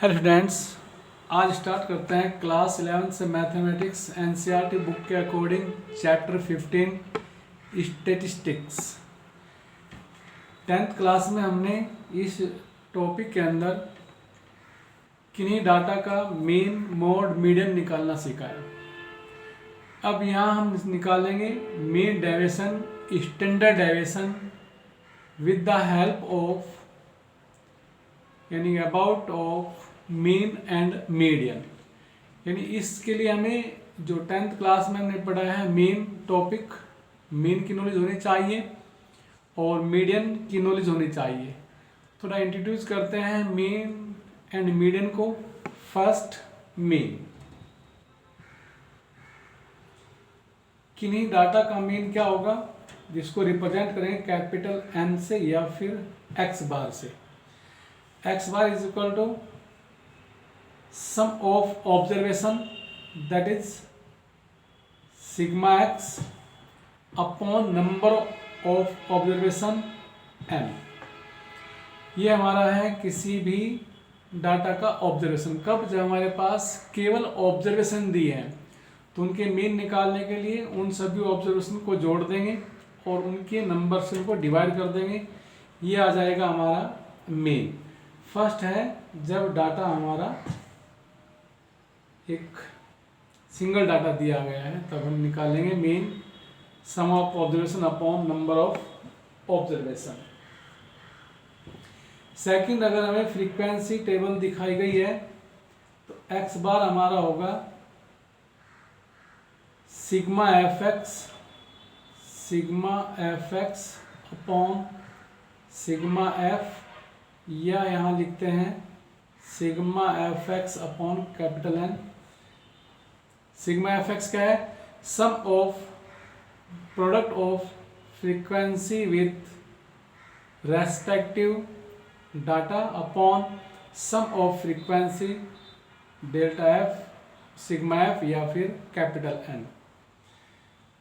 Hello students, आज start करते हैं क्लास 11 से मैथमेटिक्स एनसीईआरटी बुक के according chapter 15 statistics. 10th class में हमने इस टॉपिक के अंदर किन्हीं डाटा का मीन, मोड, मीडियन निकालना सीखा है। अब यहाँ हम निकालेंगे mean deviation, standard deviation with the help of यानी about of mean and median. यानी इसके लिए हमें जो 10th क्लास में हमने पढ़ा है मीन टॉपिक, मीन की नॉलेज होनी चाहिए और मीडियन की नॉलेज होनी चाहिए। थोड़ा इंट्रोड्यूस करते हैं मीन एंड मीडियन को। First, mean. किन्हीं डाटा का मीन क्या होगा, जिसको रिप्रेजेंट करेंगे कैपिटल एन से या फिर एक्स बार से। X bar is equal to sum of observation, that is sigma x upon number of observation n। ये हमारा है किसी भी डाटा का ऑब्जर्वेशन। कब? जब हमारे पास केवल ऑब्जर्वेशन दी है तो उनके मीन निकालने के लिए उन सभी ऑब्जर्वेशन को जोड़ देंगे और उनके नंबर से उनको डिवाइड कर देंगे। ये आ जाएगा हमारा मीन। फर्स्ट है जब डाटा हमारा एक सिंगल डाटा दिया गया है तब हम निकालेंगे mean, sum of observation upon number of observation. Second, अगर हमें फ्रीक्वेंसी टेबल दिखाई गई है तो एक्स बार हमारा होगा sigma F X upon sigma F, या यहाँ लिखते हैं sigma F X upon capital N. Sigma F X क्या है? Sum of product of frequency with respective data upon sum of frequency delta F, sigma F या फिर capital N.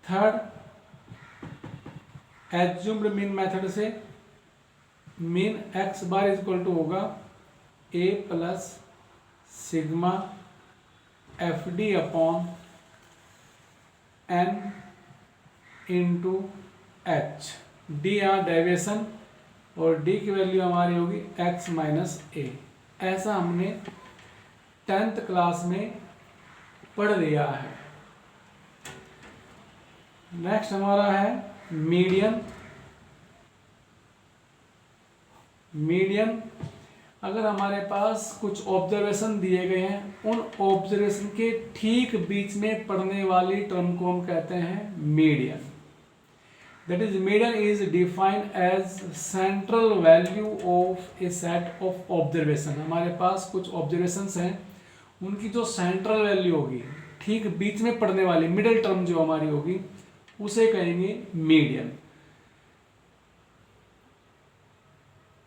Third, assumed mean method से mean X bar is equal to होगा A plus sigma F D upon N into H. D यहाँ deviation और D की value हमारी होगी x minus ए। ऐसा हमने 10th क्लास में पढ़ लिया है। नेक्स्ट हमारा है मीडियन। अगर हमारे पास कुछ ऑब्जर्वेशन दिए गए हैं, उन ऑब्जर्वेशन के ठीक बीच में पड़ने वाली टर्म को हम कहते हैं median. That is median is defined as central value of a set of observation. हमारे पास कुछ ऑब्जर्वेशंस हैं, उनकी जो सेंट्रल वैल्यू होगी, ठीक बीच में पड़ने वाली मिडिल टर्म जो हमारी होगी, उसे कहेंगे मीडियन।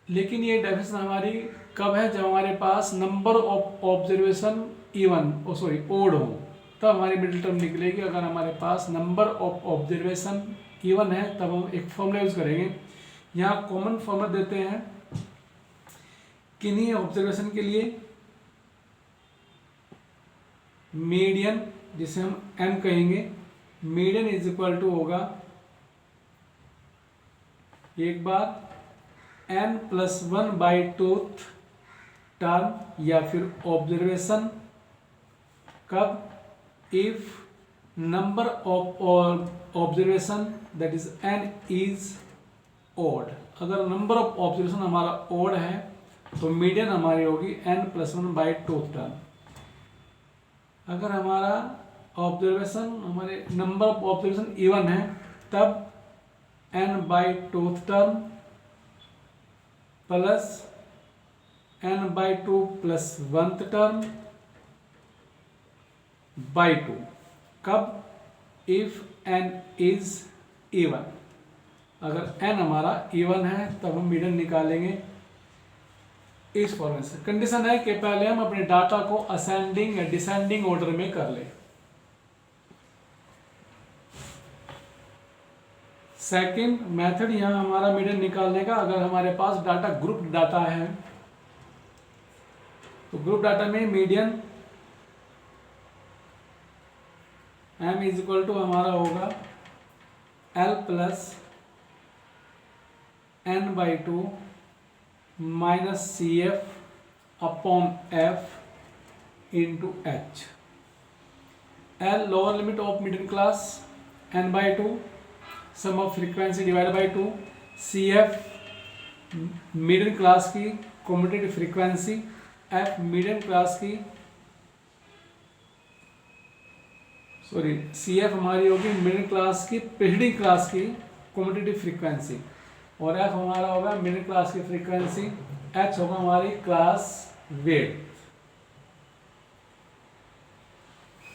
लेकिन ये डेफिनेशन हमारी कब है? जब हमारे पास नंबर ऑफ ऑब्जर्वेशन ओड हो, तब हमारी मिडिल टर्म निकलेगी। अगर हमारे पास नंबर ऑफ ऑब्जर्वेशन इवन है तब हम एक फॉर्मूला यूज करेंगे। यहाँ कॉमन फॉर्मूला देते हैं किन्हीं ऑब्जर्वेशन के लिए मीडियन, जिसे हम m कहेंगे। मीडियन इज इक्वल टू होगा एक बार n प्लस 1/2 टर्म या फिर ऑब्जर्वेशन। कब? If number of observation that is n is odd. अगर नंबर ऑफ ऑब्जर्वेशन हमारा ओड है तो मीडियन हमारी होगी n प्लस 1/2 टर्म। अगर हमारा ऑब्जर्वेशन, हमारे नंबर ऑफ ऑब्जर्वेशन इवन है, तब n/2 term plus n/2 plus 1th term by 2। कब? If n is even. अगर n हमारा इवन है तब हम मीडियन निकालेंगे इस फॉर्मेट से। कंडीशन है कि पहले हम अपने डाटा को असेंडिंग या डिसेंडिंग ऑर्डर में कर लें। सेकंड मेथड यहाँ हमारा मीडियन निकालने का, अगर हमारे पास डाटा ग्रुप डाटा है तो ग्रुप डाटा में median m is equal to हमारा होगा l plus n/2 minus CF upon F into H। L lower limit of middle class, n/2 sum of frequency divide by 2, CF middle class की cumulative frequency, F middle class की CF हमारी होगी middle class की preceding class की cumulative frequency, और F हमारा होगा middle class की फ्रीक्वेंसी, H होगा हमारी क्लास वेट।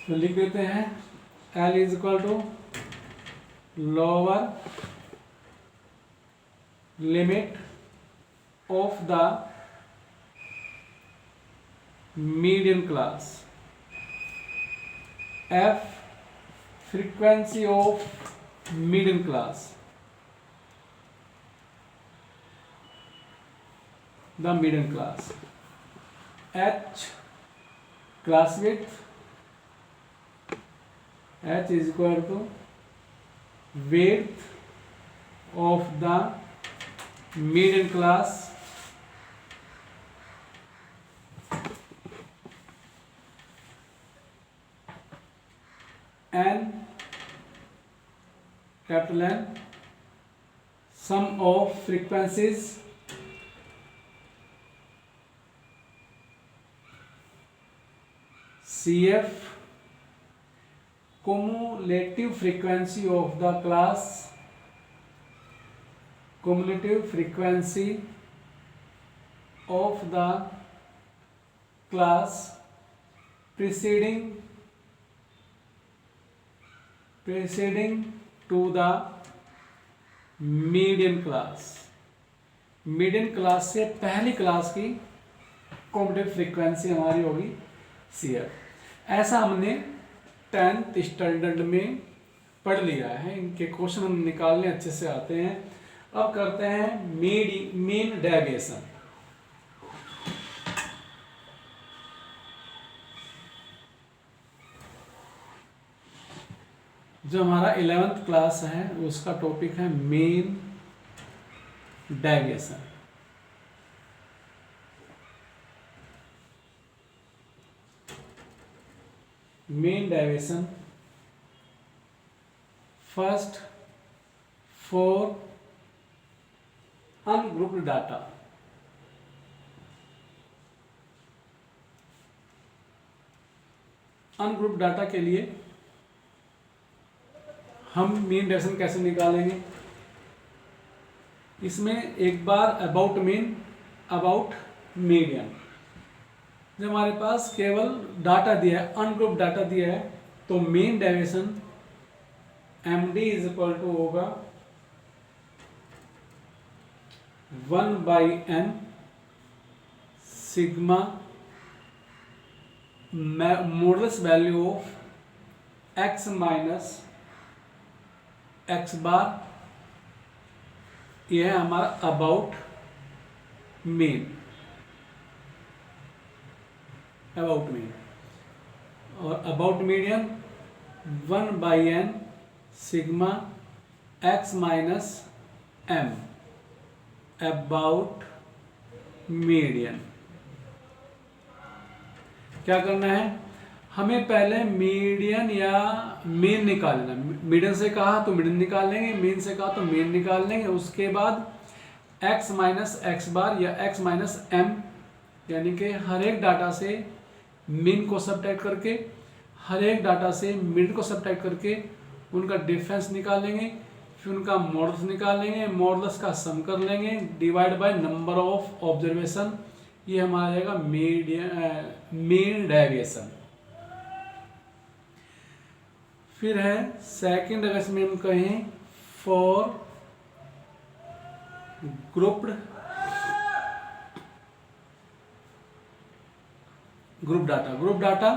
तो लिख देते हैं L is equal to lower limit of the medium class, F frequency of medium class, the medium class, H class width, H is equal to width of the medium class N capital N sum of frequencies CF cumulative frequency of the class, cumulative frequency of the class preceding to the median class, median class से पहली class की competitive frequency हमारी होगी CF। ऐसा हमने 10th standard में पढ़ लिया है, इनके क्वेश्चन हम निकालने अच्छे से आते हैं। अब करते हैं मीन डेविएशन। जो हमारा 11th क्लास है उसका टॉपिक है mean deviation. Mean deviation first for ungrouped data. Ungrouped data के लिए हम मीन डेविएशन कैसे निकालेंगे? इसमें एक बार अबाउट मीन, अबाउट मीडियन। जब हमारे पास केवल डाटा दिया है, अनग्रुप्ड डाटा दिया है, तो mean deviation MD is equal to होगा 1/n sigma modulus value of x minus x bar. यह है हमारा अबाउट मीन, अबाउट मीन। और about median 1/n sigma x minus m about median. क्या करना है? हमें पहले मीडियन या मीन निकालना। मीडियन से कहा तो मीडियन निकाल लेंगे, मीन से कहा तो मीन निकाल लेंगे। उसके बाद x माइनस x बार या x माइनस m, यानी कि हर एक डाटा से मीन को सबट्रैक्ट करके, हर एक डाटा से मीडियन को सबट्रैक्ट करके उनका डिफरेंस निकालेंगे, फिर उनका मॉडुलस निकालेंगे, मॉडुलस का सम कर लेंगे, divide by number of observation. ये हमारा जाएगा मीन डेविएशन। फिर है सेकंड, अगर इसमें हम कहें for grouped group data. Group data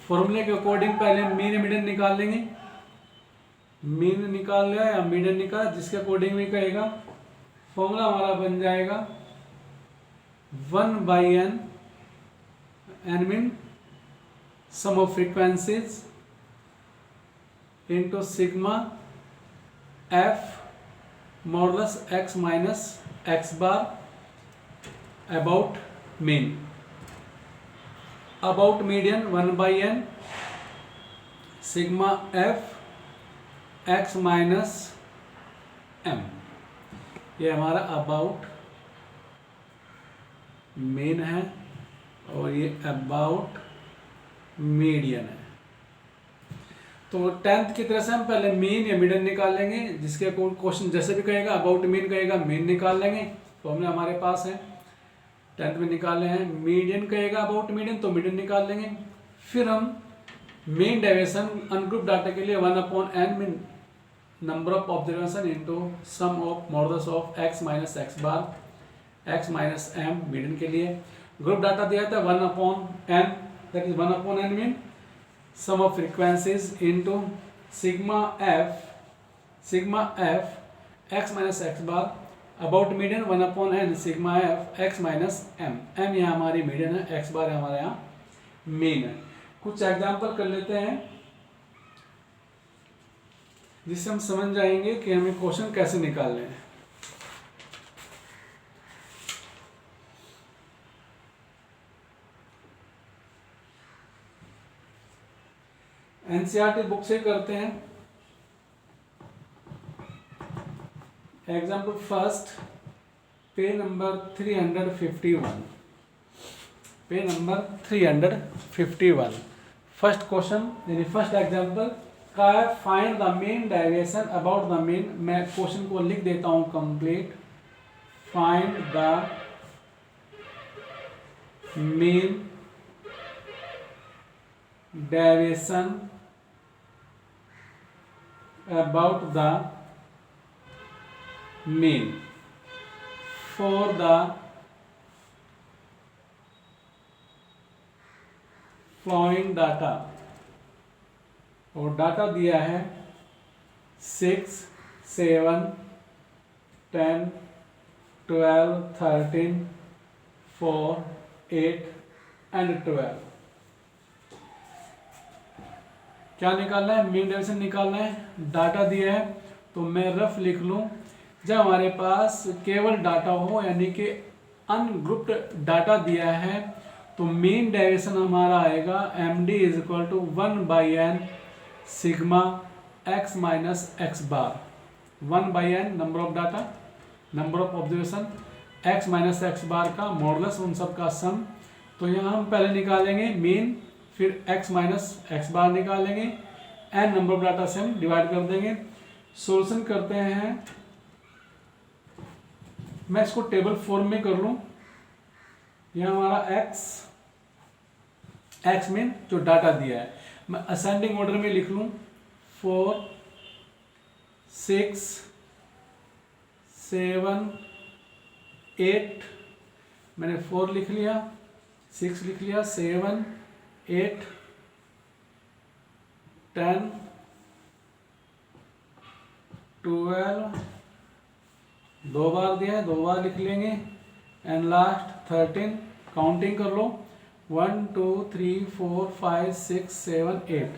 फॉर्मूले के अकॉर्डिंग पहले मीन मीडियन निकाल लेंगे। मीन निकाल लिया या मीडियन निकाल, जिसके अकॉर्डिंग भी कहेगा, फॉर्मूला हमारा बन जाएगा 1/n n mean sum of frequencies into sigma f modulus x minus x bar about mean. About median 1 by n sigma f x minus m. ये हमारा अबाउट मेन है और ये अबाउट मीडियन है। तो 10th की तरह से हम पहले मीन या मीडियन निकाल लेंगे, जिसके क्वेश्चन जैसे भी कहेगा अबाउट मीन कहेगा मीन निकाल लेंगे, तो हमने हमारे पास है 10th में निकाले हैं। मीडियन कहेगा अबाउट मीडियन तो मीडियन निकाल लेंगे। फिर हम मीन डेविएशन अनग्रुप डाटा के लिए 1/n mean number of observation into sum of modulus of x minus x bar x minus m median के लिए। ग्रुप डाटा दिया था 1/n, that is 1/n mean sum of frequencies into sigma f x minus x bar about median 1/n sigma f x minus m। m यहाँ हमारी median है, x बार हमारे यहाँ mean है। कुछ एग्जाम्पल कर लेते हैं जिससे हम समझ जाएंगे कि हमें क्वेश्चन कैसे निकालने हैं। एनसीईआरटी बुक से करते हैं। Example first, page number 351। Page number 351 first question यानी फर्स्ट एग्जाम्पल का है find the mean deviation about the mean. मैं क्वेश्चन को लिख देता हूं complete. Find the mean deviation about the mean for the flowing data. और डाटा दिया है 6, 7, 10, 12, 13, 4, 8 एंड 12। क्या निकालना है? मीन डेविएशन निकालना है। डाटा दिया है तो मैं रफ लिख लूं, जब हमारे पास केवल डाटा हो यानी कि अनग्रुप्ड डाटा दिया है तो मीन डेविएशन हमारा आएगा md is equal to 1/n sigma x minus x bar. 1/n number of data, number of observation, x minus x bar का मॉडुलस, उन सब का सम। तो यहाँ हम पहले निकालेंगे मीन, फिर x माइनस x बार निकालेंगे, n नंबर ऑफ डाटा से हम डिवाइड कर देंगे। सोल्यूशन करते हैं, मैं इसको टेबल फॉर्म में कर लूँ। यह हमारा x मीन जो डाटा दिया है मैं असेंडिंग ऑर्डर में लिख लूँ। 4, 6, 7, 8, मैंने 4 लिख लिया, 6 लिख लिया, 7, 8, 10, 12, 2 बार दिया है, 2 बार लिख लेंगे, एंड लास्ट 13। काउंटिंग कर लो, 1 2 3 4 5 6 7 8,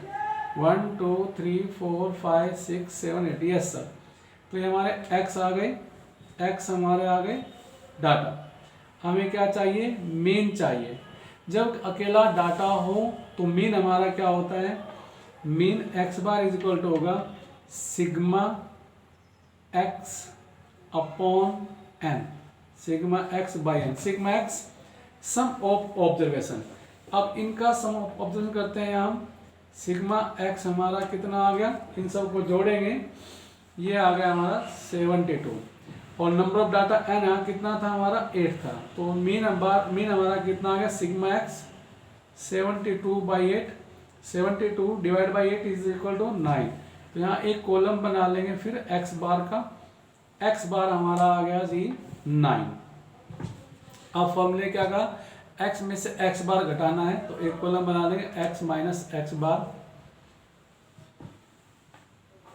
1 2 3 4 5 6 7 8। Yes sir. तो ये हमारे x आ गए, x हमारे आ गए डाटा। हमें क्या चाहिए? मीन चाहिए। जब अकेला डाटा हो तो मीन हमारा क्या होता है? Mean x bar is equal to होगा sigma x upon n, sigma x by n। Sigma x sum of observation. अब इनका सम ऑफ ऑब्जर्वेशन करते हैं हम। सिग्मा x हमारा कितना आ गया? इन सब को जोड़ेंगे, ये आ गया हमारा 72। और नंबर ऑफ डाटा n यहाँ कितना था? हमारा 8 था। तो मीन हमारा कितना आ गया? Sigma x 72/8, 72 divide by 8 is equal to 9। तो यहाँ एक कॉलम बना लेंगे फिर x बार का। x बार हमारा आ गया जी 9। अब फॉर्मूले क्या कहा? x में से x बार घटाना है तो एक कॉलम बना लेंगे x minus x bar.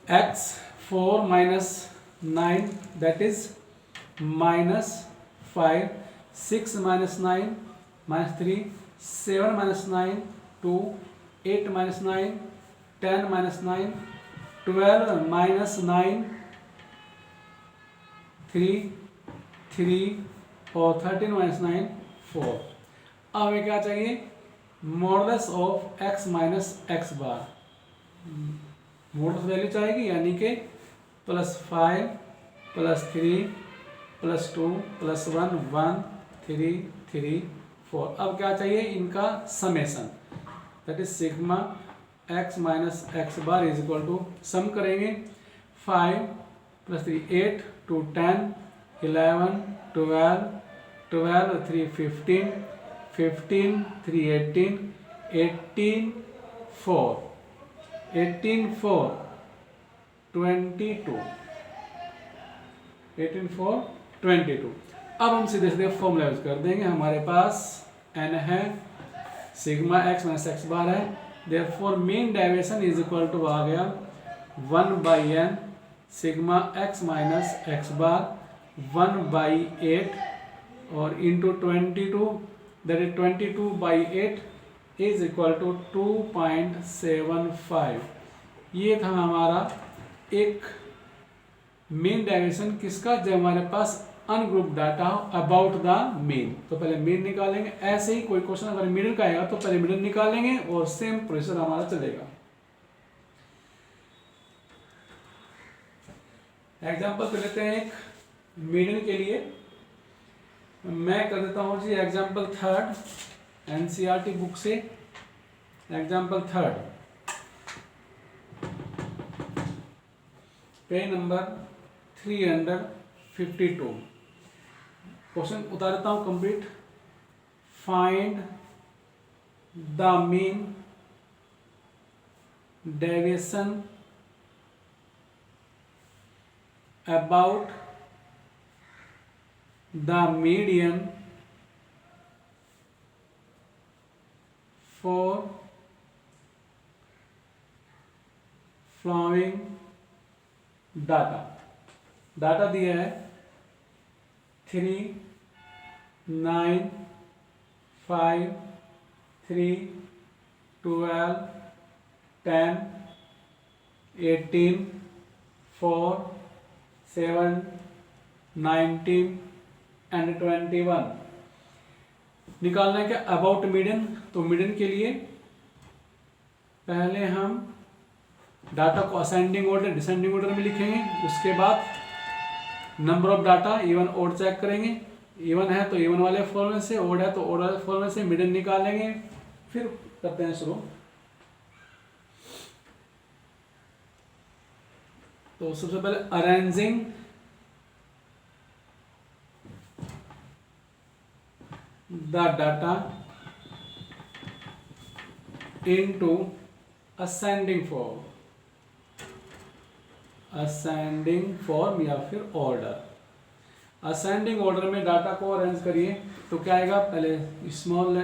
x 4 minus 9 that is -5, 6 minus 9 -3, 7 - 9 2, 8 - 9 10 - 9, 12 - 9 3 3 और 13 - 9 4। अब हमें क्या चाहिए, modulus of x minus X bar, modulus value चाहिए, यानी कि +5 +3 +2 +1 1 3 3 4। अब क्या चाहिए, इनका summation, that is sigma x minus X bar is equal to, sum करेंगे 5 + 3 8 2 10 11 12 12 3 15 15 3 18 18 4 18 4 22 18 4 22। अब हम सीधे सीधे फॉर्मूला यूज कर देंगे। हमारे पास n है, sigma x minus X bar है, therefore mean deviation is equal to आ गया 1/n sigma x minus X bar 1/8 और into 22, that is 22/8 is equal to 2.75। ये था हमारा एक मीन डेविएशन किसका, जब हमारे पास अनग्रुप डाटा हो अबाउट द मीन। तो पहले मीन निकालेंगे, ऐसे ही कोई क्वेश्चन अगर मिडिल का आएगा तो पहले मिडिल निकालेंगे और सेम प्रोसेस हमारा चलेगा। एग्जांपल ले लेते हैं एक मिडिल के लिए, मैं कर देता हूं जी एग्जांपल 3 एनसीईआरटी बुक से। एग्जांपल 3 पेज नंबर 352, क्वेश्चन उतार देता हूं complete. Find the mean deviation about the median for following data. Data दिया है 3 9 5 3 12 10 18 4 7 19 एंड 21। निकालना है क्या, अबाउट मीडियन। तो मीडियन के लिए पहले हम डाटा को असेंडिंग ऑर्डर डिसेंडिंग ऑर्डर में लिखेंगे, उसके बाद number of data even odd check करेंगे, इवन है तो इवन वाले फॉर्मूले से, ओड है तो ओड वाले फॉर्मूले से मीडियन निकालेंगे। फिर करते हैं शुरू। तो सबसे पहले arranging the data into ascending form, ascending form या फिर ऑर्डर। असेंडिंग ऑर्डर में डाटा को अरेंज करिए तो क्या आएगा, पहले स्मॉल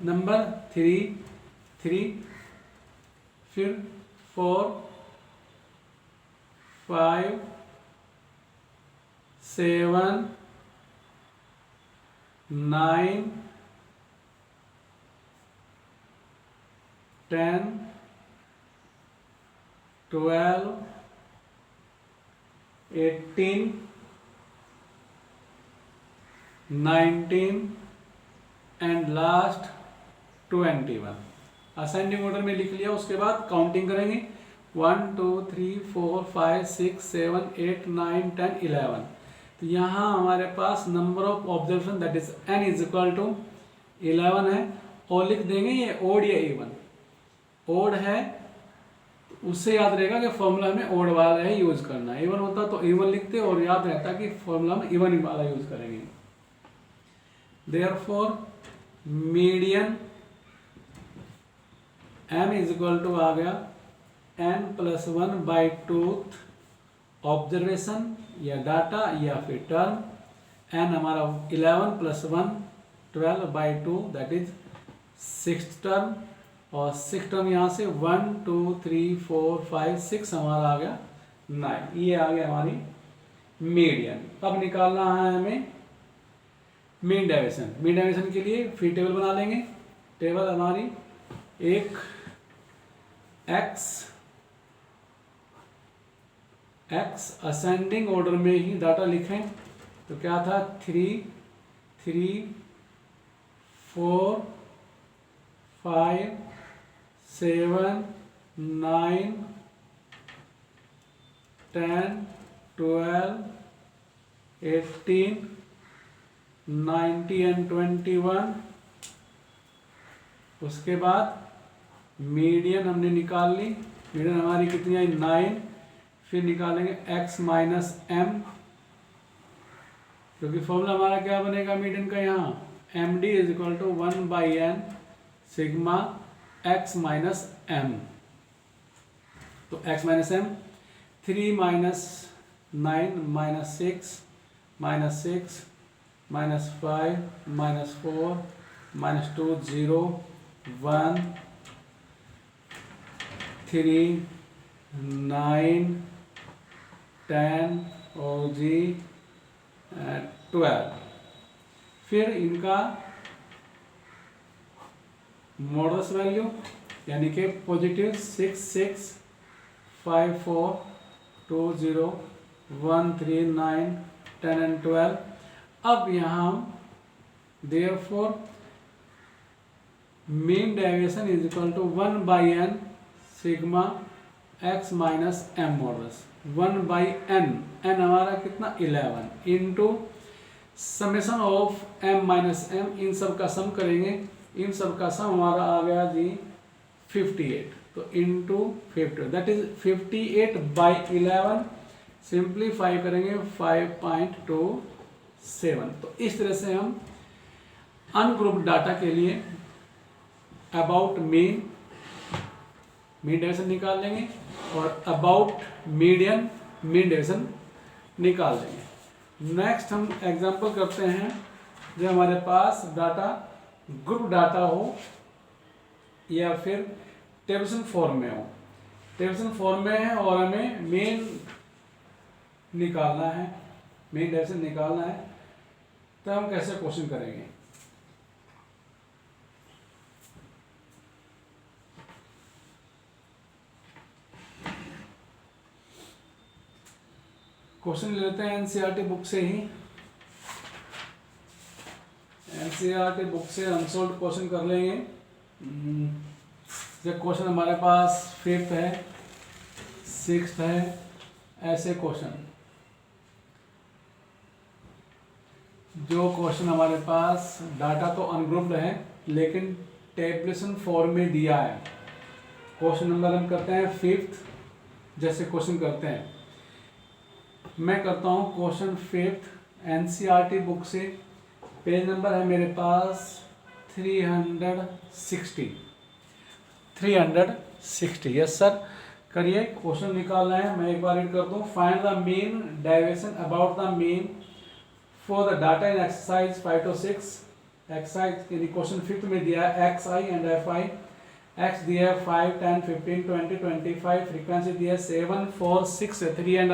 नंबर 3 3, फिर 4 5 7 9 10 12 18 19 एंड लास्ट 21। असेंडिंग ऑर्डर में लिख लिया, उसके बाद काउंटिंग करेंगे 1 2 3 4 5 6 7 8 9 10 11। तो यहाँ हमारे पास number of observation that is n is equal to 11 है, और लिख देंगे ये ओड या इवन। ओड है उससे याद रहेगा कि फॉर्मूला में ओड वाला है यूज करना, इवन होता तो इवन लिखते और याद रहता कि फॉर्मूला में इवन वाला यूज करेंगे। Therefore median m is equal to आ गया n+1/2 ऑब्जर्वेशन या डाटा या फिर टर्म। n हमारा 11 + 1 12/2 दैट इज 6th टर्म, और 6 टर्म यहाँ से 1 2 3 4 5 6 हमारा आ गया 9। ये आ गया हमारी मीडियन। अब निकालना है हमें मीन डेविएशन के लिए फिर टेबल बना लेंगे। टेबल हमारी एक एक्स असेंडिंग ऑर्डर में ही डाटा लिखें तो क्या था 3 3 4 5 7 9 10 12 18 90 एंड 21। उसके बाद मीडियन हमने निकाल ली। मीडियन हमारी कितनी आई 9। फिर निकालेंगे x माइनस एम, क्योंकि फॉर्मूला हमारा क्या बनेगा मीडियन का यहाँ M D is equal to 1/n sigma x minus M. तो x minus M 3 minus 9 minus 6 minus 6 minus 5 minus 4 minus 2 0 1 3 9 10 और जी 12। फिर इनका मॉडल्स वैल्यू यानी कि पॉजिटिव 6 6 5 4 2 0 1 3 9 10 एंड 12। अब यहाँ हम therefore mean deviation is equal to 1/n sigma x minus M modulus 1/n। n हमारा कितना 11 into summation of m minus m। इन सब का सम करेंगे, इन सब का सम हमारा आ गया जी 58। तो इंटू 50 दैट इज 58/11। सिंप्लीफाई करेंगे 5.27। तो इस तरह से हम अनग्रुप्ड डाटा के लिए अबाउट मीन डेविएशन निकाल लेंगे और अबाउट मीडियन मीन डेविएशन निकाल लेंगे। नेक्स्ट हम एग्जांपल करते हैं जो हमारे पास डाटा ग्रुप डाटा हो या फिर टेबल्सन फॉर्म में हो। टेबल्सन फॉर्म में है और हमें मीन निकालना है, मीन डेविएशन निकालना है, तो हम कैसे क्वेश्चन करेंगे। क्वेश्चन लेते हैं एनसीईआरटी बुक से ही। एनसीईआरटी बुक से अनसॉल्व्ड क्वेश्चन कर लेंगे। जब क्वेश्चन हमारे पास 5th है 6th है, ऐसे क्वेश्चन जो क्वेश्चन हमारे पास डाटा तो अनग्रुप्ड है लेकिन टेबलेशन फॉर्म में दिया है। क्वेश्चन नंबर हम करते हैं 5th। जैसे क्वेश्चन करते हैं, मैं करता हूँ क्वेश्चन 5th एनसीईआरटी बुक से। पेज नंबर है मेरे पास 360। यस सर, करिए। क्वेश्चन निकालना है, मैं एक बार रीड कर दूँ। Find the mean deviation about the mean for the data in exercise 5 to 6। Exercise question 5th में दिया है x I and F I. X दिया है 5 10 15 20 25। फ्रीक्वेंसी दिया है 7 4 6 3 एंड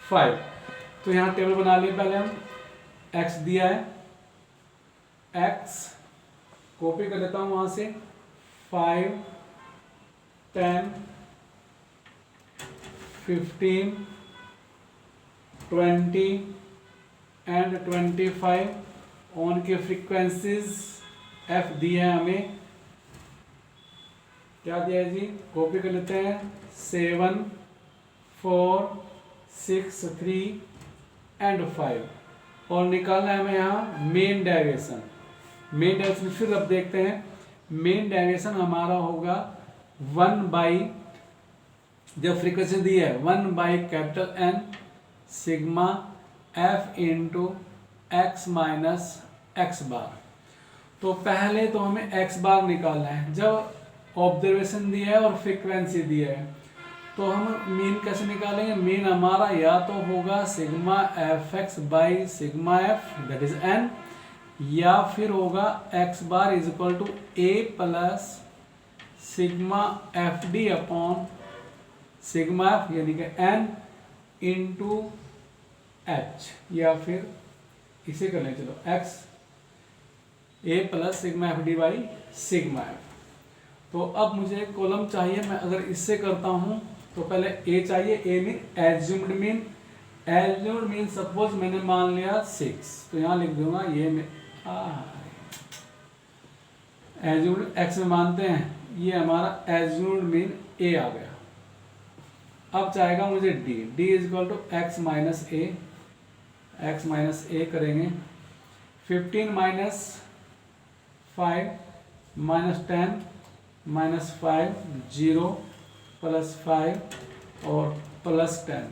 5। तो यहाँ टेबल बना लिए पहले हम। x दिया है, x कॉपी कर लेता हूँ वहां से 5 10 15 20 एंड 25। ऑन के फ्रीक्वेंसीज f दिए हैं हमें। क्या दिया है जी, कॉपी कर लेते हैं 7 4 6 3 एंड 5। और निकालना है हमें यहाँ मेन डेविएशन। मेन डेविएशन फिर अब देखते हैं। मेन डेविएशन हमारा होगा 1/, जो फ्रीक्वेंसी दी है 1/N sigma f into X minus X bar. तो पहले तो हमें एक्स बार निकालना है। जब ऑब्जर्वेशन दिया है और फ्रीक्वेंसी दी है तो हम मीन कैसे निकालेंगे। मीन हमारा या तो होगा sigma F X by sigma F that is N, या फिर होगा X bar is equal to A plus sigma F D upon sigma F यानी कि एन इंटू एच, या फिर इसे कर लें, चलो x A plus sigma F D by sigma F. तो अब मुझे कॉलम चाहिए, मैं अगर इससे करता हूँ तो पहले ए चाहिए, A mean assumed mean, assumed mean suppose मैंने मान लिया 6, तो यहाँ लिख दूंगा ये एज्यूम्ड एक्स में मानते हैं, ये हमारा एज्यूम्ड मीन ए आ गया। अब चाहेगा मुझे D, D is equal to X minus A, X minus A करेंगे, 15 माइनस 5 माइनस 10 माइनस 5 0 प्लस 5 और प्लस 10।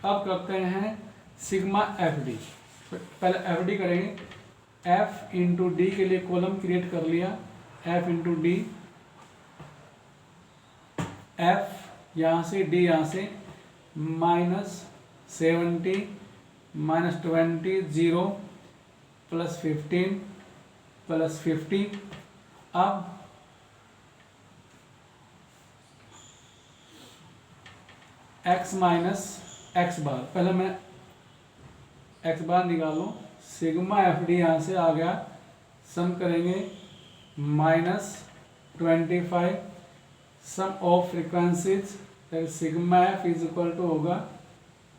अब करते हैं सिग्मा एफ डी, पहले एफ डी करेंगे, एफ इंटू डी के लिए कॉलम क्रिएट कर लिया, एफ इंटू डी, एफ यहाँ से डी यहाँ से, माइनस 70 माइनस 20 0 प्लस 15 प्लस 50। अब x माइनस एक्स बार, पहले मैं x बार निकालूं, सिग्मा एफ डी यहाँ से आ गया, सम करेंगे minus 25, sum of frequencies sigma F is equal to होगा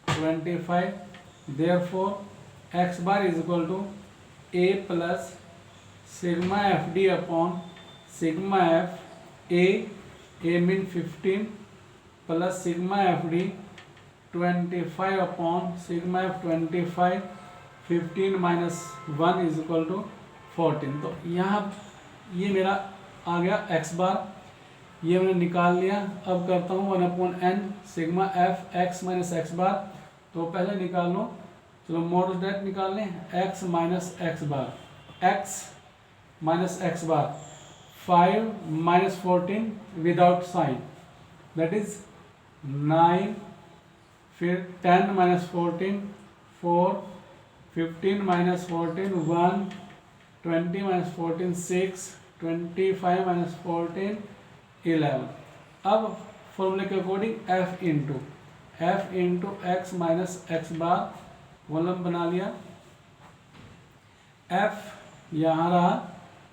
25, therefore X bar is equal to A plus sigma F D upon sigma F A mean 15 plus sigma F D 25 upon sigma F 25, 15 minus 1 is equal to 14। तो यहाँ ये मेरा आ गया x बार, ये मैंने निकाल लिया। अब करता हूँ 1/n sigma F X minus X bar, तो पहले निकाल लो, चलो मोड डेट निकाल लें, X minus X bar, X minus X bar 5 minus 14 without sign that is 9, फिर 10 माइनस 14 4, 15 माइनस 14 1, 20 माइनस 14 6, 25 माइनस 14 11। अब फॉर्मूले के according F into X minus X bar volume बना लिया, एफ यहाँ रहा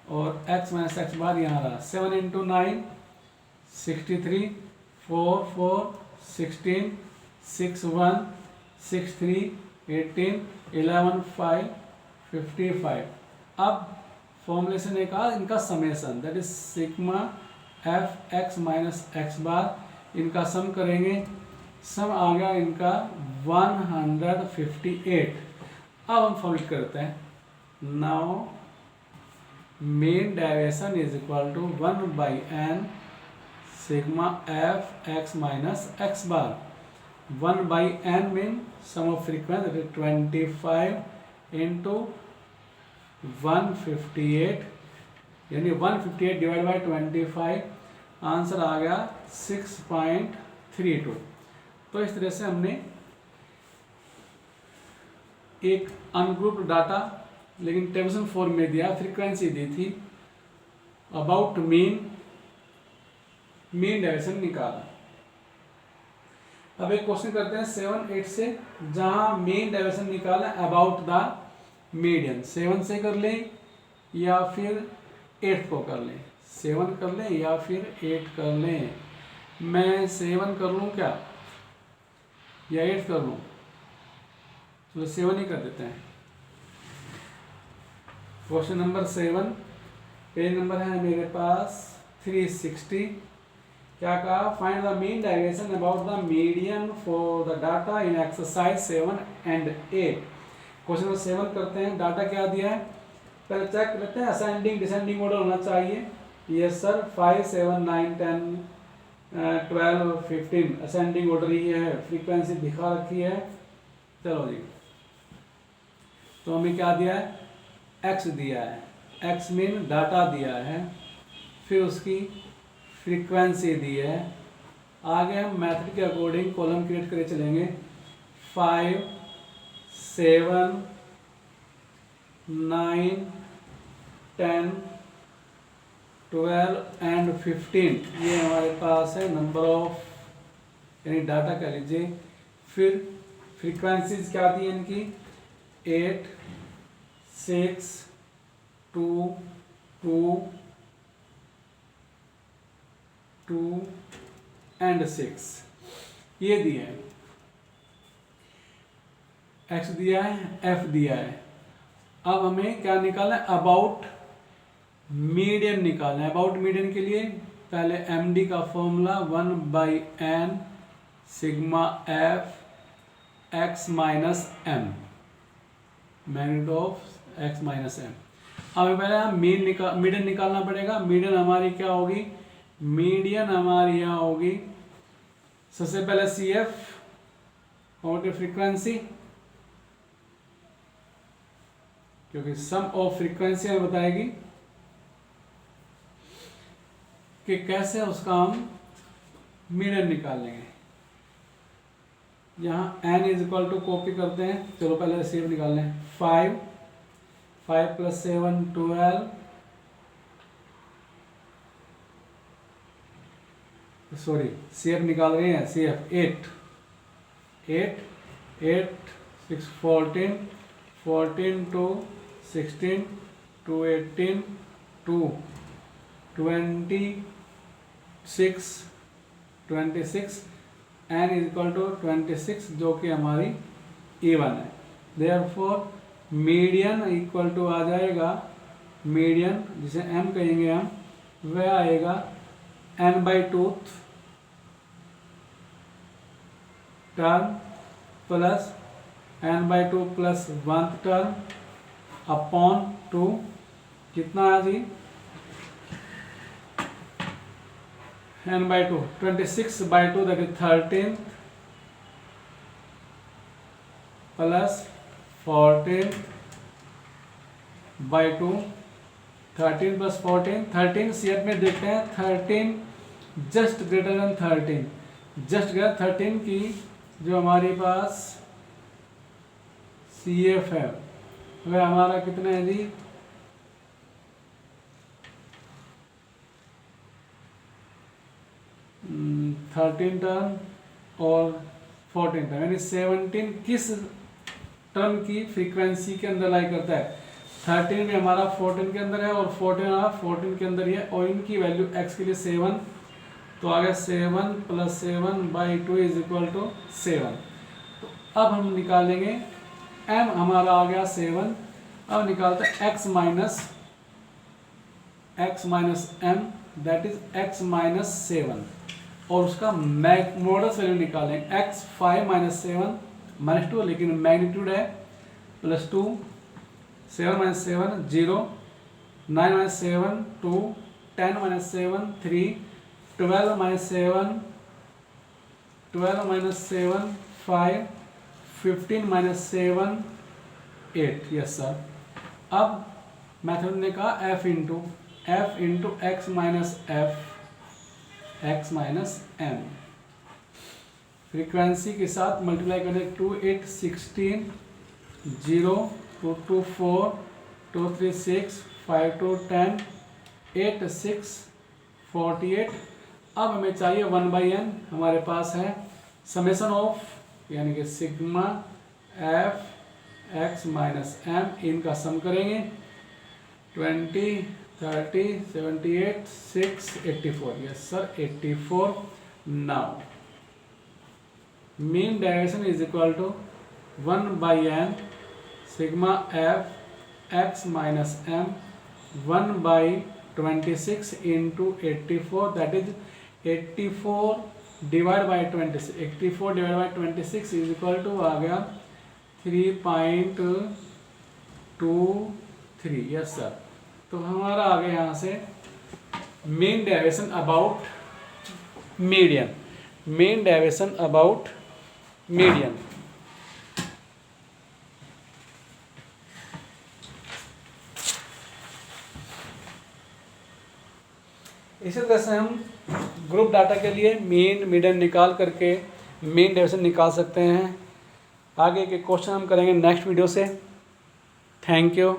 और एक्स माइनस एक्स बार यहाँ रहा, 7 इंटू 9 63, 4 4 16, 6 1 6 3 18, 11 5 55। अब फॉर्मूले से ने कहा इनका summation that is sigma F X minus X bar, इनका सम करेंगे, सम आ गया इनका 158। अब हम फॉर्मुलेट करते हैं, now mean deviation is equal to 1/n sigma F X minus X bar, 1/n mean sum of frequency 25 into 158, यानी 158 डिवाइड बाई 25, आंसर आ गया 6.32। तो इस तरह से हमने एक अनग्रुप्ड डाटा लेकिन टेबल फॉर्म में दिया, फ्रीक्वेंसी दी थी, अबाउट मीन डेविएशन निकाला। अब एक क्वेश्चन करते हैं 7 8 से, जहां मीन डेविएशन निकाला अबाउट द मीडियन। 7 से कर लें या फिर 8 को कर लें, 7 कर लें या फिर 8 कर लें। मैं 7 कर लूँ क्या या 8 कर लूँ? तो 7 ही कर देते हैं। क्वेश्चन नंबर 7, पेज नंबर है मेरे पास 360। क्या कहा? Find the mean deviation about the median for the data in exercise 7 and 8। Question number 7 करते हैं, डाटा क्या दिया है पहले चेक कर लेते हैं, असेंडिंग डिसेंडिंग ऑर्डर होना चाहिए। यस सर, 5 7 9 10 12 15 असेंडिंग ऑर्डर ही है, फ्रीक्वेंसी दिखा रखी है। चलो जी, तो हमें क्या दिया है? एक्स दिया है, एक्स मीन डाटा दिया है, फिर उसकी फ्रीक्वेंसी दी है। आगे हम मेथड के अकॉर्डिंग कॉलम क्रिएट करे चलेंगे। 5 7 9 10 12 एंड 15 ये हमारे पास है नंबर ऑफ, यानी डाटा कह लीजिए। फिर फ्रीक्वेंसीज क्या थी इनकी? 8 6 2 2 2 एंड 6 ये दिया है, x दिया है, f दिया है। अब हमें क्या निकालना है, अबाउट मीडियन निकालना है। अबाउट मीडियन के लिए पहले MD का formula 1/n sigma f x minus m, magnitude of x minus m। अब पहले मीडियन निकालना पड़ेगा। मीडियन हमारी क्या होगी, मीडियन हमारी यहाँ होगी सबसे पहले CF और फ्रीक्वेंसी, क्योंकि सम ऑफ फ्रीक्वेंसी हमें बताएगी कि कैसे उसका हम मीडियन निकालेंगे। यहाँ n is equal to copy करते हैं, चलो पहले CF निकाल लें। 5 + 7 12, सॉरी CF निकाल रहे हैं, CF 8 6 14 14 2 16 2 18 2 26 n is equal to 26, जो कि हमारी इवन है। देयरफॉर मीडियन इक्वल टू आ जाएगा, मीडियन जिसे m कहेंगे हम, वह आएगा n/2 term plus n/2 plus 1 term upon 2, कितना है जी, n/2 26/2 that is 13 plus 14/2, 13 plus 14 13 CF में देखते हैं 13 just greater than 13, just greater 13 की जो हमारे पास CF है वह हमारा कितना है जी, 13 टर्म और 14 टर्म, यानी 17 किस टर्म की फ्रीक्वेंसी के अंदर लाई करता है। 13 में हमारा 14 के अंदर है और 14 हमारा 14 के अंदर ही है, और इनकी वैल्यू x के लिए 7, तो आ गया 7 + 7/2 इज इक्वल टू 7। तो अब हम निकालेंगे m, हमारा आ गया 7। अब निकालते हैं x minus m that is x minus 7, और उसका मॉडल्स वैल्यू निकालें। x 5 - 7 -2, लेकिन मैग्नीट्यूड है +2, 7 - 7 0, 9 - 7 2, 10 - 7 3, 12 - 7 5, 15 - 7 8। Yes sir. अब मेथड ने कहा f into x minus m, frequency के साथ मल्टीप्लाई करें। 2 8 16 0 2 2 4 2 3 6 5 2 10 8 6 48। अब हमें चाहिए 1/n, हमारे पास है समेशन ऑफ, यानी कि sigma f x minus m, इनका सम करेंगे। 20 30 78 6 84। Yes sir 84। Now mean direction is equal to 1/n sigma f x minus m 1/26 into 84, that is 84 divide by 26। 84 divide by 26 is equal to आ गया 3.23। Yes sir. तो हमारा आ गया यहाँ से mean deviation about median, mean deviation about median. इसी तरह से हम ग्रुप डाटा के लिए मीन मीडियन निकाल करके मीन डेविएशन निकाल सकते हैं। आगे के क्वेश्चन हम करेंगे नेक्स्ट वीडियो से। Thank you.